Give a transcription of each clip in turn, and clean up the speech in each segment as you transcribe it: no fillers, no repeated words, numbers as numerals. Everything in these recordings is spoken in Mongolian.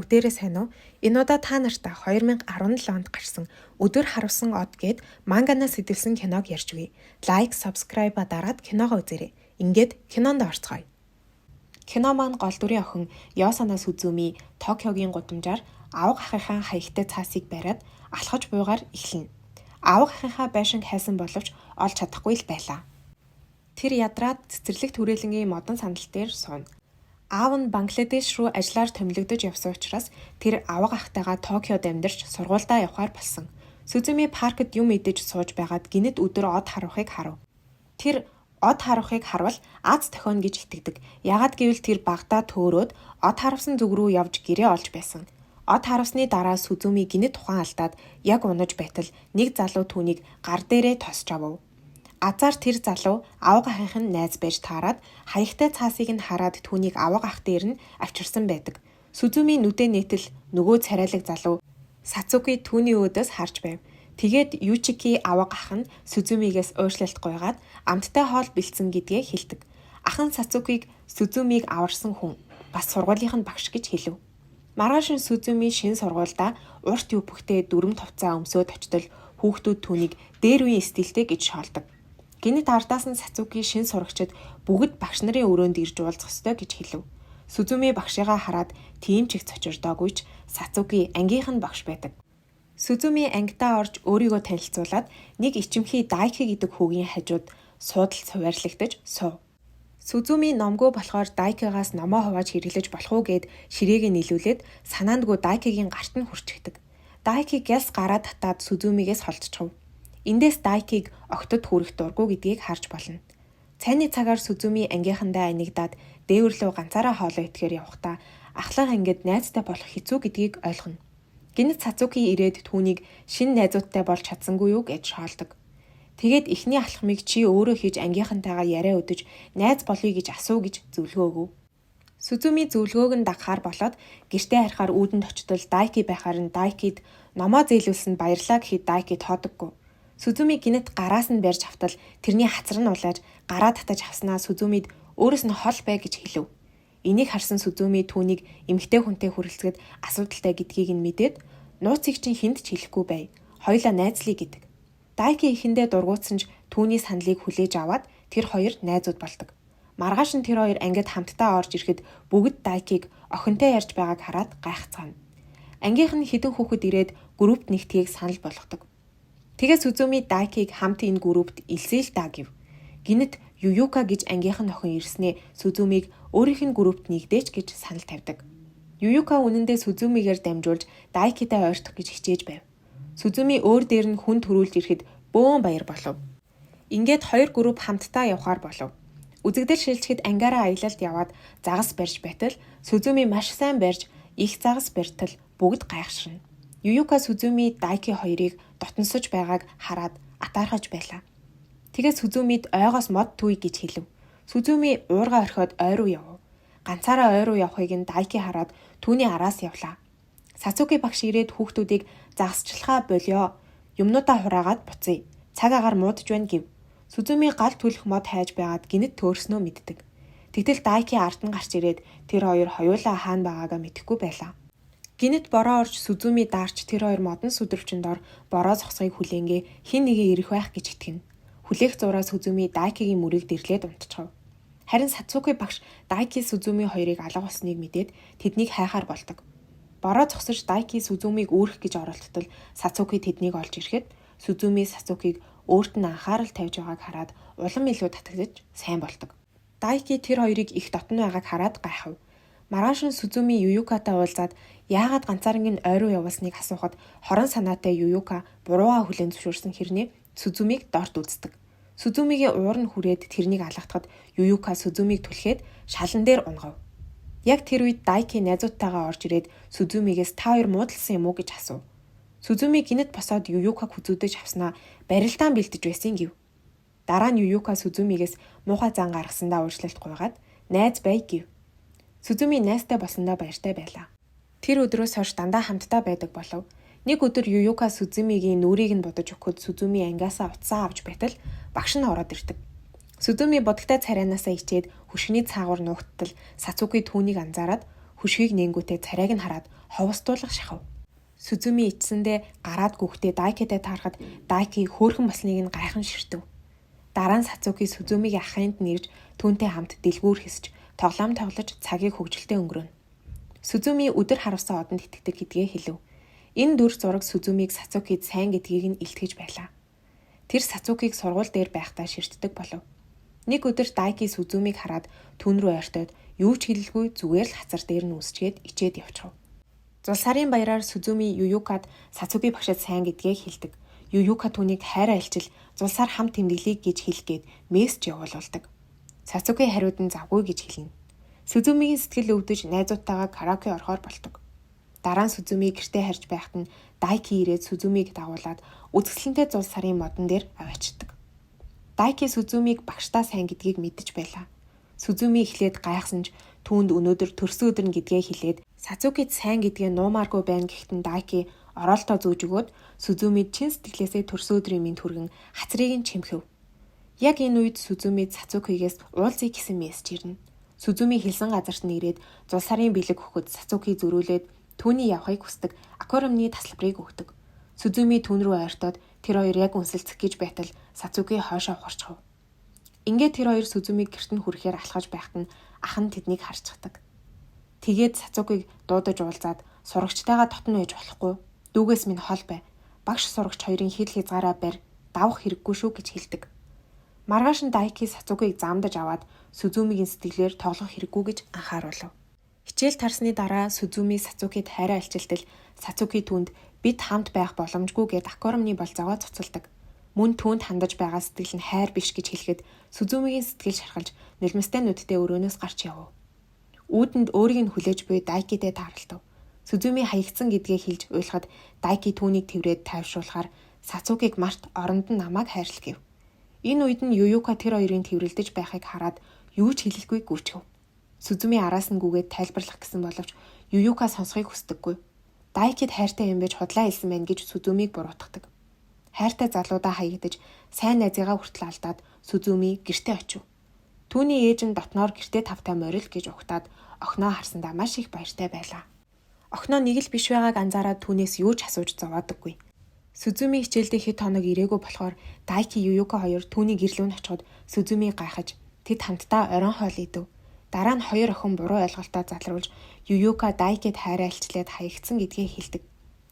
бүгдээрээ сайн уу? Энэ удаа та нартай 2017 онд гарсан Өдөр харуулсан од гээд манганаас сэдвэлсэн киног ярьж өгье. Лайк, subscribe-а дараад киногоо үзээрэй. Ингээд кинонд орцгоё. Кино маань гол дүрийн охин Ёсана Сүзүми Токиогийн гудамжаар авга ахыхаа хаягтай цаасыг бариад алхаж буйгаар эхэлнэ. Авга ахыхаа байшинг хайсан боловч олж чадахгүй л байлаа. Тэр ядраад цэцэрлэг түрээлэнгийн модон сандал дээр сууна. Аав нь Бангладеш руу ажиллаар томилогдож явсан учраас тэр авга ахтайгаа Токиод амьдарч сургуульдаа явахаар болсон. Сүзүми паркт юм идэж сууж байгаад гинэд өдөр од харахыг харав. Тэр од харахыг харвал аз тохино гэж итгэдэг. Яагад гэвэл тэр багтаа төөрөөд од харавсан зүг рүү явж гэрээ олж байсан. Од харавсны дараа Сүзүми гинэд тухайн алдаад яг унаж байтал нэг залуу түүнийг гар дээрээ тосч авав. Азар тэр залуу авга ахын найз байж таарад хаягтай цаасыг нь хараад түүнийг авга ах дээр нь авчирсан байдаг. Сүзүми нүдэ нээтэл нөгөө царайлаг залуу Сацуки түүний өөдөөс харж байв. Тэгээд Ючики авга ах нь Сүзүмигээс уушлалт гуйгаад амттай хоол бэлдсэн гэдгээ хэлдэг. Ах нь Сацукиг Сүзүмиг аварсан хүн, бас сургуулийнх нь багш гэж хэлв. Маргааш нь Сүзүми шинэ сургуульдаа урт өвпөгтэй дүрм товцоо өмсөөд очтол хүүхдүүд түүнийг дээр үеийн стилтэй гэж шоолдог. Гинэт ардаас нь Сацуки шин сурагчид бүгд багш нарын өрөөнд ирж уулзах ёстой гэж хэлв. Сүзүми багшигаа хараад тийм ч их цочирдоогүй ч Сацуки ангийнх нь багш байдаг. Сүзүми ангидаа орж өөрийгөө танилцуулаад нэг ичимхий Дайки гэдэг хүүгийн хажууд суудалд хуваарлагдаж суув. Сүзүми номгүй болохоор Дайкигаас номоо хувааж хэрэглэж болох уу гэд ширээг нь нийлүүлээд санаандгүй Дайкигийн гарт нь хурцчихдаг. Дайки гяс гараа татаад Сүзүмигээс холдчихв. Эндээс Дайкиг огтод хүрэх дургүй гэдгийг харж болно. Цайны цагаар Сүзүми ангийнхандаа анигдаад дээвэр рүү ганцаараа хоолоо идэхээр явахдаа ахлах ангид найзтай болох хэцүү гэдгийг ойлгоно. Гинэт Сацуки ирээд түүнийг шинэ найзуудтай болж чадсангүй юу гэж шоолдог. Тэгээд эхний алхмыг чи өөрөө хийж ангийнхантайгаа яриа өдөж найз болъё гэж асуу гэж зөвлөгөө өгөв. Сүзүми зөвлөгөөг нь дагахаар болоод гэртээ харахаар үүдэнд очтол Дайки байхаар нь Дайкид номоо зээлүүлсэнд баярлаа гэхэд Дайки тоодоггүй. Сүзүми гинэт гараас нь барьж автал тэрний хацар нь улааж гараа татаж авснаа Сүзүмид өөрөөс нь хол бай гэж хэлв. Энийг харсан Сүзүми түүнийг эмэгтэй хүнтэй хүрэлцгээд асуудалтай гэдгийг нь мэдээд нууцыг чинь хүнд ч хэлэхгүй бай. Хоёлаа найзлая гэдэг. Дайки ихэндээ дургуутсан ч түүний саналыг хүлээж аваад тэр хоёр найзууд болдог. Маргааш нь тэр хоёр ангид хамтдаа орж ирэхэд бүгд Дайкиг охинтой ярьж байгааг хараад гайхацгаана. Ангийнх нь хэдэн хүүхэд ирээд группт нэгтгийг санал болгодог. Тэгээд Сүзүми Дайкиг хамт энэ группт илсээл даа гэв. Гинэт Ююка гэж ангийнх нь охин ирснээ Сүзүмиг өөрийнх нь группт нэгдээч гэж санал тавьдаг. Ююка үнэндээ Сүзүмигээр дамжуулж Дайкитай ойртох гэж хичээж байв. Сүзүми өөр дээр нь хүн төрүүлж ирэхэд бөөн баяр болов. Ингээд хоёр групп хамтдаа явхаар болов. Үзэгдэл шилжихэд ангаараа аялалд яваад загас барьж байтал Сүзүми маш сайн барьж их загас бартал бүгд гайхширна. Ююка Сүзүми Дайки хоёрыг дотносож байгааг хараад атаархаж байлаа. Тэгээд Сүзүмид ойгоос мод түүй гэж хэлв. Сүзүми уурга орхиод ой руу явв. Ганцаараа ой руу явахыг нь Дайки хараад түүний араас явлаа. Сацуки багш ирээд хүүхдүүдийг загасчлахаа болио. Юмнуудаа хураагаад буцъя. Цаг агаар муудаж байна гэв. Сүзүми гал түлэх мод хайж байгаад гинэт төөрснөө мэддэг. Тэгтэл Дайки ард нь гарч ирээд тэр хоёр хоёулаа хаана байгаагаа мэдэхгүй байлаа. Гинэт бороо орж Сүзүми даарч тэр хоёр модон сүдрвчэнд ор бороо зогсохыг хүлээнгээ хин нэгэ ирэх байх гэж итгэнэ. Хүлээх зураа Сүзүми Дайкигийн мөрийг дэрлээд унтчихав. Харин Сацуки багш Дайки Сүзүми хоёрыг алга болсныг мэдээд тэднийг хайхаар болдог. Бороо зогсож Дайки Сүзүмиг үүрэх гэж оролдтол Сацуки тэднийг олж ирэхэд Сүзүми Сацукиг өөрт нь анхаарал тавьж байгааг хараад улам илүү татагдж сайн болдог. Дайки тэр хоёрыг их дотн байгааг хараад гайхав. Маргааш нь Сүзүми Ююкатай уулзаад яагаад ганцаарнг нь ой руу явуулсныг асуухад хорон санаатай Ююка бурууга хүлээн зөвшөөрсөн хэрнээ Сүзүмиг дорд үздэг. Сүзүмигийн уур нь хүрээд тэрнийг алгатахад Ююка Сүзүмиг түлхээд шалан дээр унгав. Яг тэр үед Дайки найзуудтайгаа орж ирээд Сүзүмигээс та хоёр муудалсан юм уу гэж асуув. Сүзүми гинэт босоод Ююкаг хүзүүдэж авснаа барилдаан бэлдэж байсан гэв. Дараа нь Ююка Сүзүмигээс муухай зан гаргасандаа уучлалт гуйгаад найз бай гэв. Сүзүми найзтай болсондоо баяртай байлаа. Тэр өдрөөс хойш дандаа хамтдаа байдаг болов. Нэг өдөр Ююка Сүзүмигийн нүрийг нь бодож өгөхөд Сүзүми ангиасаа утсаа авч байтал багш нь ороод ирдэг. Сүзүми бодогтой царайнаасаа ичээд хөшгөний цаагуур нуугттал Сацуки түүнийг анзаараад Хүшгийг нэнгүүтээ царайг нь хараад ховстуулах шахав. Сүзүми ичсэндээ гараад гүхтээ Дайкитэй таарахад Дайки хөөрхөн болсныг нь гайхан ширтэв. Дараа нь Сацуки Сүзүмигийн ахынд нэрж түүнтэй хамт дэлгүүр хэсэж тоглоом тоглож цагийг хөгжилтэй өнгөрөв. Сүзүми өдөр харавсан одонд итгэдэг гэдгээ хэлв. Энэ дүр зураг Сүзүмиг Сацукид сайн гэдгийг нь илтгэж байлаа. Тэр Сацукийг сургууль дээр байхдаа ширтдэг болов. Нэг өдөр Дайки Сүзүмиг хараад түүн рүү ойртоод юу ч хэлэлгүй зүгээр л хацар дээр нь үсчээд ичээд явчихв. Зул сарын баяраар Сүзүми Ююкад Сацуки багшид сайн гэдгээ хэлдэг. Ююка түүнийг хайраа илчил зул сар хам тэмдэглэе гэж хэлгээд мессеж явуулдаг. Сацуки хариуд нь завгүй гэж хэлнэ. Сүзүмигийн сэтгэл өвдөж найзуудтайгаа караоке орохоор болдог. Дараа нь Сүзүми гэртээ харж байхад нь Дайки ирээд Сүзүмиг дагуулад үзэсгэлэнтэй зул сарын модон дээр аваачдаг. Дайки Сүзүмиг багштаа сайн гэдгийг мэдэж байлаа. Сүзүми эхлээд гайхсан ч түүнд өнөөдөр төрсөн өдөр нь гэдгээ хэлээд Сацукид сайн гэдгээ нуумааргүй байна гэхдээ Дайки ороолтоо зүүж өгөөд Сүзүмид чин сэтгэлээсээ төрсөн өдрийн мэнд хүргэн хацрыг нь чимхэв. Яг энэ үед Сүзүмид Сацукигээс уулзъя гэсэн мессеж ирнэ. Сүзүми хэлсэн газарт нь ирээд зул сарын бэлэг өгөхөд Сацуки зөрүүлээд түүний явахыг хүсдэг аквариумны тасалбарыг өгдөг. Сүзүми түүн рүү ойртоод тэр хоёр яг үнсэлцэх гэж байтал Сацуки хоошоо ухарчихв. Ингээд тэр хоёр Сүзүмиг гэрт нь хүрэхээр алхаж байхад нь ах нь тэднийг харцдаг. Тэгээд Сацукиг дуудаж уулзаад сурагчтайгаа дотн байж болохгүй. Дүүгээс минь хол бай. Багш сурагч хоёрын хил хязгаараа барь. Давах хэрэггүй шүү гэж хэлдэг. Маргааш нь Дайки Сацукиг заамдаж аваад Сүзүмигийн сэтгэлээр тоглох хэрэггүй гэж анхааруулв. Хичээл тарсны дараа Сүзүми Сацукид хайраа альчилтэл Сацуки түүнд бид хамт байх боломжгүй гэд аквариумны болцоогоо цуцалдаг. Мөн түүнд хандаж байгаа сэтгэл нь хайр биш гэж хэлэхэд Сүзүмигийн сэтгэл шархалж нулимстай нүдтэй өрөөнөөс гарч явв. Үүдэнд өөрийг нь хүлээж буй Дайкитэй таарлав. Сүзүми хаягдсан гэдгээ хэлж уйлахад Дайки түүнийг тэврээд тайвшруулахаар Сацукиг март оронд нь намайг хайрлах гэв. Энэ үед нь Ююка тэр хоёрын тэврэлдэж байхыг хараад юу ч хэлэлгүй гүйчгэв. Сүзүми араас нь гүгээд тайлбарлах гэсэн боловч Ююка сонсохыг хүсдэггүй. Дайкид хайртай юм байж худлаа хэлсэн байна гэж Сүзүмиг буруутгадаг. Хайртай залуудаа хаягдаж сайн найзыгаа хүртэл алдаад Сүзүми гэртээ очив. Түүний ээж нь дотноор гэртээ тавтай морил гэж угтаад охиноо харсандаа маш их баяртай байлаа. Охиноо нэг л биш байгааг анзаараад түүнээс юу ч асууж зовоодаггүй. Сүзүми хичээлдээ хэд хоног ирээгүй болохоор Дайки Ююка хоёр түүний гэрлүүн очиход Сүзүмиг гайхаж тэд хамтдаа оройн хоол идэв. Дараа нь хоёр охин буруу ойлголтоо залруулж Ююка Дайкид хайраа илчлээд хаягдсан гэдгээ хэлдэг.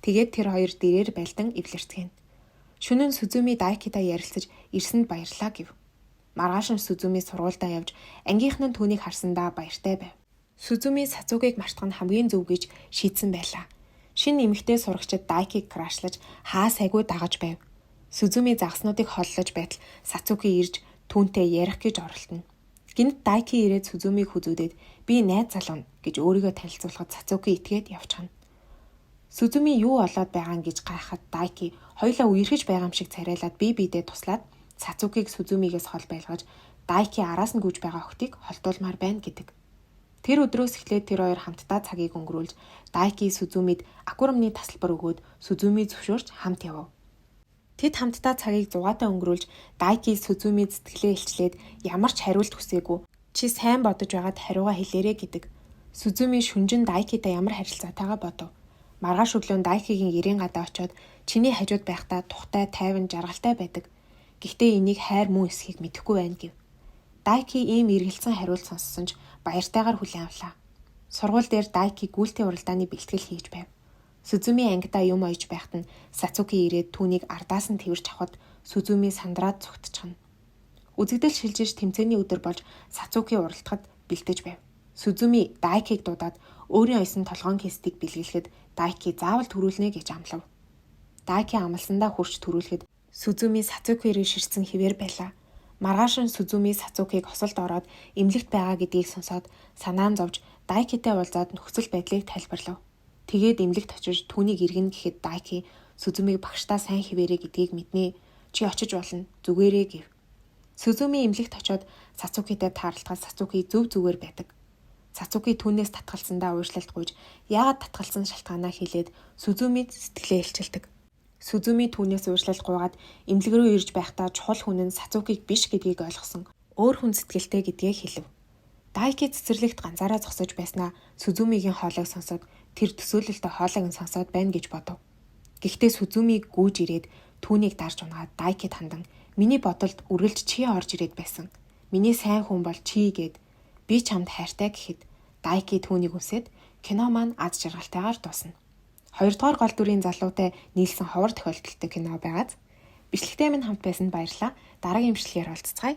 Тэгээд тэр хоёр дээрээр байлдан эвлэрцгэн. Шөнө нь Сүзүми Дайкитай ярилцаж ирсэнд баярлаа гэв. Маргааш нь Сүзүми сургуультай явж ангийнхан нь түүнийг харсандаа баяртай байв. Сүзүми Сацукиг мартах нь хамгийн зөв гэж шийдсэн байлаа. Шинэ эмэгтэй сурагчид Дайкиг крашлаж хаа сайгүй дагаж байв. Сүзүми загснуудыг холлож байтал Сацуки ирж түүнтэй ярих гэж оролдоно. Гэнэт Дайки ирээд Сүзүмиг хүзүүдэд би найз залуу гэж өөрийгөө танилцуулахад Сацуки итгээд явчихна. Сүзүми юу болоод байгаа нь гэж гайхаад Дайки хоёулаа үерхэж байгаа юм шиг царайлаад биедээ туслаад Сацукиг Сүзүмигээс хол байлгаж Дайки араас нь гүйж байгаа охтыг холдуулмаар байна гэдэг. Тэр өдрөөс эхлээд тэр хоёр хамтдаа цагийг өнгөрүүлж Дайки Сүзүмид аквариумны тасалбар өгөөд Сүзүми зөвшөөрч хамт явв. Тэд хамтдаа цагийг зугаатай өнгөрүүлж Дайки Сүзүми сэтгэлээ илчлээд ямар ч хариулт хүсээгүй чи сайн бодож байгаад хариугаа хэлээрэ гэдэг. Сүзүми шүнжин Дайкитай ямар харилцаатайгаа бодов. Маргааш өглөө Дайкигийн эрийн гадаа очиод чиний хажууд байхдаа тухтай, тайван, жаргалтай байдаг. Гэхдээ энийг хайр мөн эсхийг мэдэхгүй байна гэв. Дайки ийм эргэлзсэн хариулт сонссон ч баяртайгаар хүлээн авлаа. Сургууль дээр Дайки гүйлтийн уралдааны бэлтгэл хийж байв. Сүзүми ангидаа юм ойж байхад нь Сацуки ирээд түүнийг ардаас нь тэрч авахд Сүзүми сандраад зүгтчихна. Үзэгдэл шилжиж тэмцээний өдөр болж Сацуки уралдахад бэлдэж байв. Сүзүми Дайкиг дуудаад өөрийн ойсон толгоон кистийг бэлгэлэхэд Дайки заавал төрүүлнэ гэж амлав. Дайки амлсандаа хурч төрүүлэхэд Сүзүми Сацукиэрээ ширсэн хിവэр байлаа. Маргааш нь Сүзүми Сацукиг хосолд ороод эмнэлэгт байгаа гэдгийг сонсоод санаан зовж Дайкитай уулзаад нөхцөл байдлыг тайлбарлав. Тэгээд эмнэлэгт очиж түүнийг иргэн гэхэд Дайки Сүзүмиг багштаа сайн хിവэрэ гэдгийг мэднэ. Чи очиж болно. Зүгээрээ гэв. Сүзүми эмнэлэгт очиод Сацукитай таарлахад Сацуки зөв зүгээр байдаг. Сацуки түүнээс татгалзсандаа ууршлалт гуйж яагаад татгалзсан шалтгаанаа хэлээд Сүзүмид сэтгэлээ илчилдэг. Сүзүми түүнээс ууршлалт гуйгаад эмнэлэг рүү ирж байхдаа чухал хүн нь Сацукиг биш гэдгийг ойлгосон. Өөр хүн сэтгэлтэй гэдгээ хэлв. Дайки цэцэрлэгт ганцаараа зогсож байснаа Сүзүмигийн хоолойг сонсоод тэр төсөөлөлтөй хоолойг нь сонсоод байна гэж бодов. Гэхдээ Сүзүмиг гүйж ирээд түүнийг дарж унгаад Дайкид хандан миний бодолд үргэлж чи орж ирээд байсан. Миний сайн хүн бол чи гэд би чамд хайртай гэхэд Дайки түүнийг үсээд кино маань аз жаргалтайгаар дуусна. 2 дугаар гол дүрийн залуутай нийлсэн ховор тохиолдолтой кино байгааз. Бичлэгтэй минь хамт байсанд баярлалаа. Дараагийн бичлэгээр уулзцгаая.